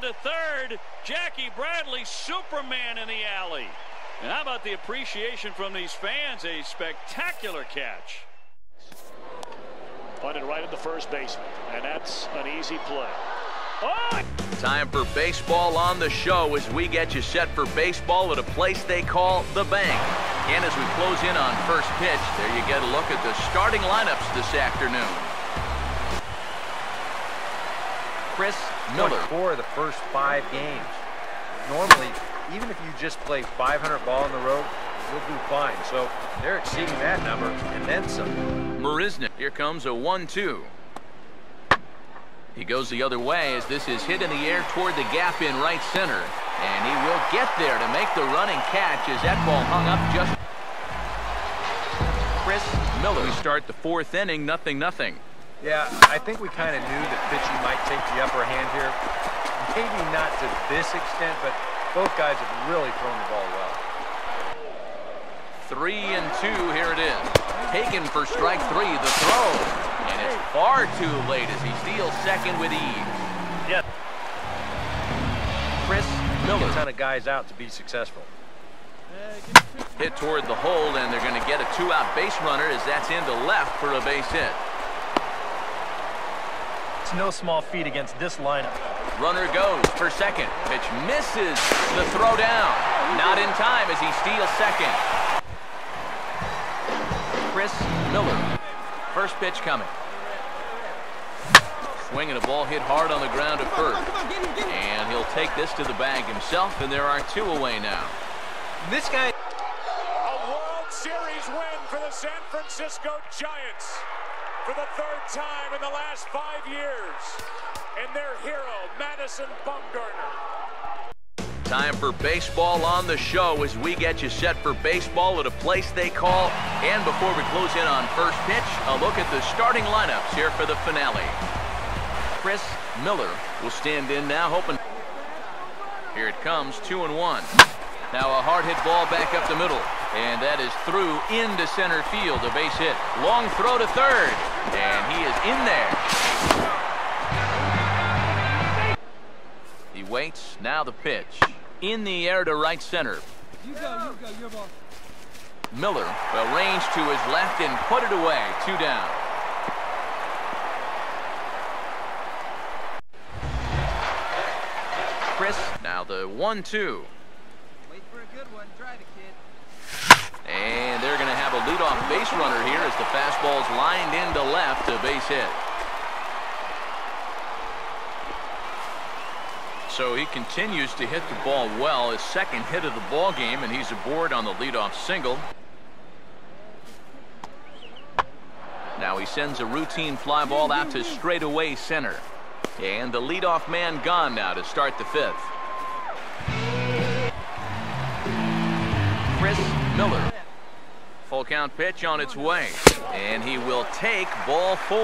To third, Jackie Bradley, Superman in the alley. And how about the appreciation from these fans? A spectacular catch. Punted right at the first baseman, and that's an easy play. Oh! Time for baseball on the show as we get you set for baseball at a place they call the Bank. And as we close in on first pitch, there you get a look at the starting lineups this afternoon. Chris Miller. For the first 5 games. Normally, even if you just play 500 ball on the road, you'll do fine. So they're exceeding that number and then some. Marisnik. Here comes a 1-2. He goes the other way as this is hit in the air toward the gap in right center. And he will get there to make the running catch as that ball hung up just. Chris Miller. We start the 4th inning, 0-0. Yeah, I think we kind of knew that pitching might take the upper hand here. Maybe not to this extent, but both guys have really thrown the ball well. 3-2, here it is. Taken for strike 3, the throw. And it's far too late as he steals second with ease. Yeah. Chris Miller. A ton of guys out to be successful. Hit toward the hole, and they're going to get a 2-out base runner as that's into left for a base hit. No small feat against this lineup. Runner goes for second. Pitch misses the throw down. Not in time as he steals second. Chris Miller. First pitch coming. Swinging a ball hit hard on the ground at first. And he'll take this to the bag himself, and there are 2 away now. This guy. A World Series win for the San Francisco Giants. For the 3rd time in the last 5 years. And their hero, Madison Bumgarner. Time for baseball on the show as we get you set for baseball at a place they call. And before we close in on first pitch, a look at the starting lineups here for the finale. Chris Miller will stand in now, hoping. Here it comes, 2-1. Now a hard hit ball back up the middle. And that is through into center field, a base hit. Long throw to third. And he is in there. He waits, now the pitch. In the air to right center. You go, your ball. Miller will range to his left and put it away, 2 down. Chris, now the 1-2. Wait for a good one, try the kid. And they're going to have a leadoff base runner here as the fastball's lined into left, a base hit. So he continues to hit the ball well, his 2nd hit of the ball game, and he's aboard on the leadoff single. Now he sends a routine fly ball out to straightaway center. And the leadoff man gone now to start the 5th. Chris Miller. Full count pitch on its way. And he will take ball 4.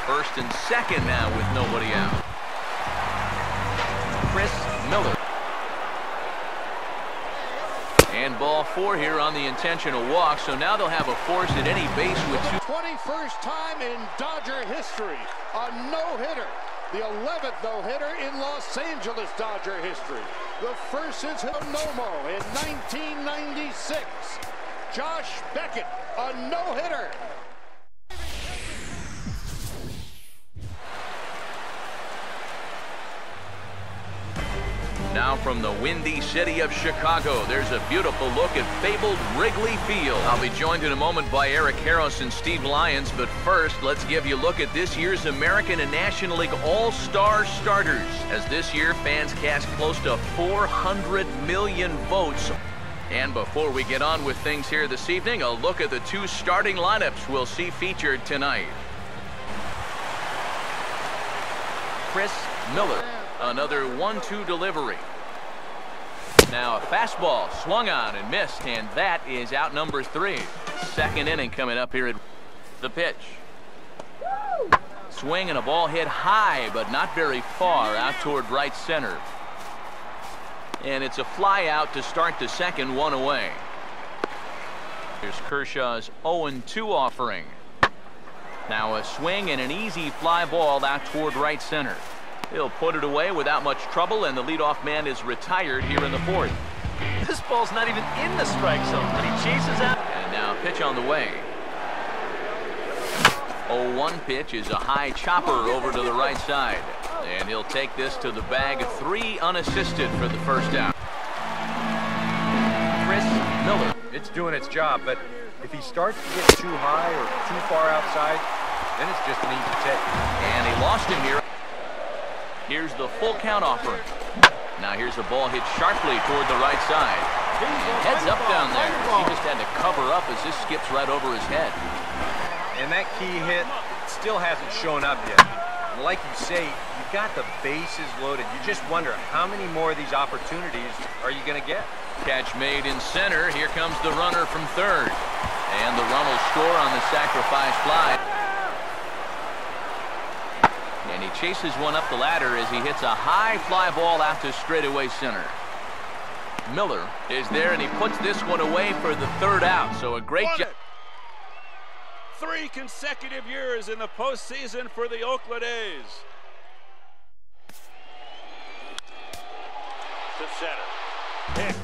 1st and 2nd now with nobody out. Chris Miller. And ball 4 here on the intentional walk. So now they'll have a force at any base with 2. 21st time in Dodger history. A no-hitter. The 11th no-hitter in Los Angeles Dodger history. The first is Nomo in 1996. Josh Beckett, a no-hitter. Now from the windy city of Chicago, there's a beautiful look at fabled Wrigley Field. I'll be joined in a moment by Eric Harris and Steve Lyons, but first, let's give you a look at this year's American and National League All-Star starters. As this year, fans cast close to 400 million votes. And before we get on with things here this evening, a look at the 2 starting lineups we'll see featured tonight. Chris Miller. Another 1-2 delivery. Now a fastball swung on and missed, and that is out number 3. 2nd inning coming up here at the pitch. Swing and a ball hit high, but not very far out toward right center. And it's a fly out to start the 2nd, 1 away. Here's Kershaw's 0-2 offering. Now a swing and an easy fly ball out toward right center. He'll put it away without much trouble, and the leadoff man is retired here in the fourth. This ball's not even in the strike zone, but he chases out. And now pitch on the way. 0-1 pitch is a high chopper over to the right side. And he'll take this to the bag, 3 unassisted for the first out. Chris Miller. It's doing its job, but if he starts to get too high or too far outside, then it's just an easy take. And he lost him here. Here's the full count offering. Now here's a ball hit sharply toward the right side. And heads up down there. He just had to cover up as this skips right over his head. And that key hit still hasn't shown up yet. And like you say, you've got the bases loaded. You just wonder how many more of these opportunities are you going to get? Catch made in center. Here comes the runner from third. And the run will score on the sacrifice fly. And he chases one up the ladder as he hits a high fly ball out to straightaway center. Miller is there, and he puts this one away for the third out. So a great job. 3 consecutive years in the postseason for the Oakland A's. To center. Hit.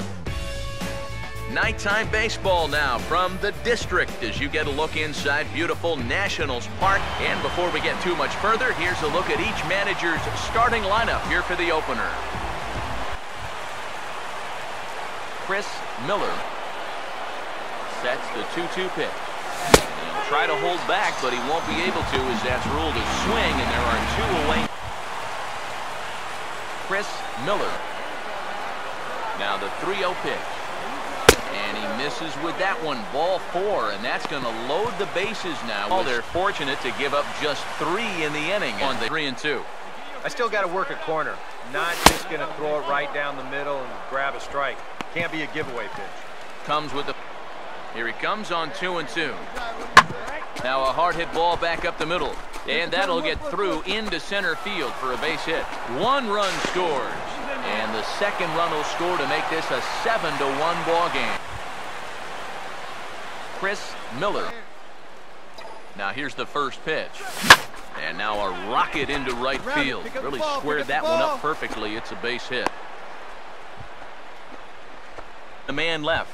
Nighttime baseball now from the district as you get a look inside beautiful Nationals Park. And before we get too much further, here's a look at each manager's starting lineup here for the opener. Chris Miller sets the 2-2 pitch. He'll try to hold back, but he won't be able to as that's ruled a swing, and there are 2 away. Chris Miller. Now the 3-0 pitch. And he misses with that one. Ball 4, and that's going to load the bases now. Well, they're fortunate to give up just 3 in the inning on the 3-2. I still got to work a corner. Not just going to throw it right down the middle and grab a strike. Can't be a giveaway pitch. Comes with the... Here he comes on 2-2. Now a hard hit ball back up the middle. And that'll get through into center field for a base hit. 1 run scores. And the second run will score to make this a 7-1 ball game. Chris Miller. Now here's the first pitch. And now a rocket into right field. Really squared that one up perfectly. It's a base hit. The man left.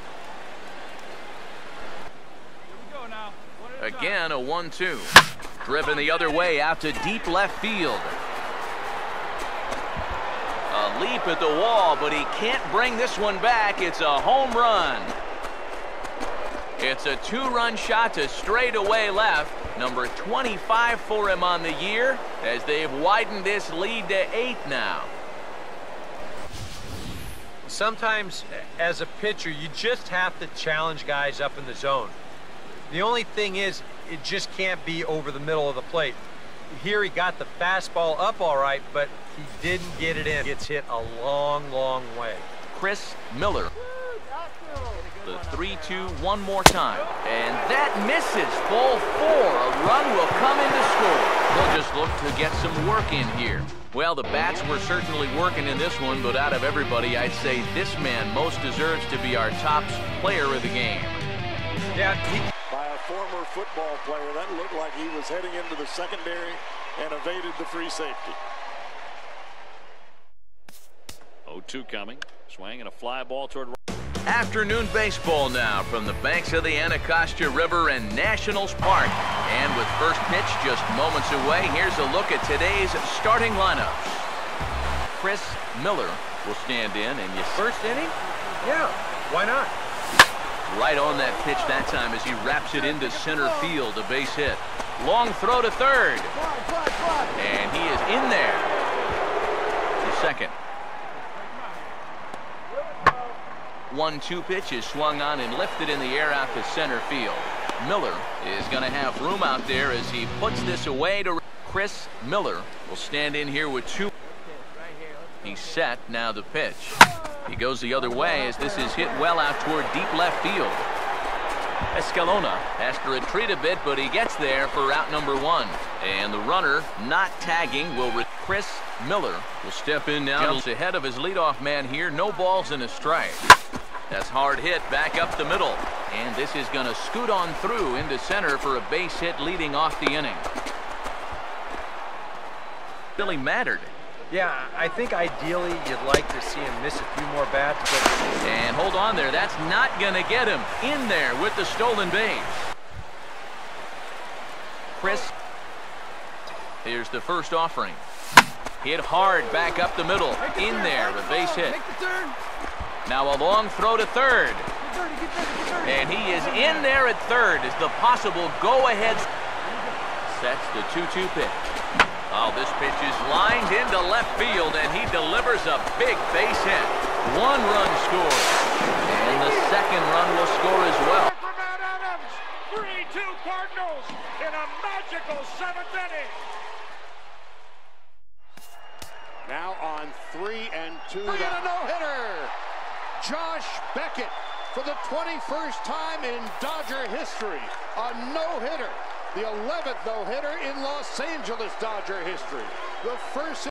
Again, a 1-2. Driven the other way out to deep left field. A leap at the wall, but he can't bring this one back. It's a home run. It's a 2-run shot to straightaway left. Number 25 for him on the year as they've widened this lead to 8 now. Sometimes, as a pitcher, you just have to challenge guys up in the zone. The only thing is, it just can't be over the middle of the plate. Here he got the fastball up all right, but he didn't get it in. Gets hit a long, long way. Chris Miller. The 3-2 one more time. And that misses. Ball 4. A run will come in to score. They'll just look to get some work in here. Well, the bats were certainly working in this one, but out of everybody, I'd say this man most deserves to be our top player of the game. Yeah, by a former football player, that looked like he was heading into the secondary and evaded the free safety. 0-2 coming. Swing and a fly ball toward right. Afternoon baseball now from the banks of the Anacostia River and Nationals Park. And with first pitch just moments away, here's a look at today's starting lineups. Chris Miller will stand in, and you first inning? Yeah, why not? Right on that pitch that time as he wraps it into center field, a base hit. Long throw to third. And he is in there. To second. 1-2 pitch is swung on and lifted in the air out to center field. Miller is going to have room out there as he puts this away to Chris Miller. Will stand in here with 2. He's set. Now the pitch. He goes the other way as this is hit well out toward deep left field. Escalona has to retreat a bit, but he gets there for out number 1. And the runner not tagging will Chris Miller will step in now. Jumps ahead of his leadoff man here. No balls and a strike. That's hard hit back up the middle. And this is going to scoot on through into center for a base hit leading off the inning. Really mattered. Yeah, I think ideally you'd like to see him miss a few more bats. But... And hold on there. That's not going to get him in there with the stolen base. Chris. Here's the first offering. Hit hard back up the middle. In there, a base hit. Now a long throw to third. And he is in there at third as the possible go-ahead. Sets the 2-2 pitch. Oh, this pitch is lined into left field, and he delivers a big base hit. 1 run scored. And the second run will score as well. From Matt Adams, 3-2 Cardinals in a magical 7th inning. Now on 3-2, and a no-hitter. Josh Beckett, for the 21st time in Dodger history, a no-hitter. The 11th no-hitter in Los Angeles Dodger history. The first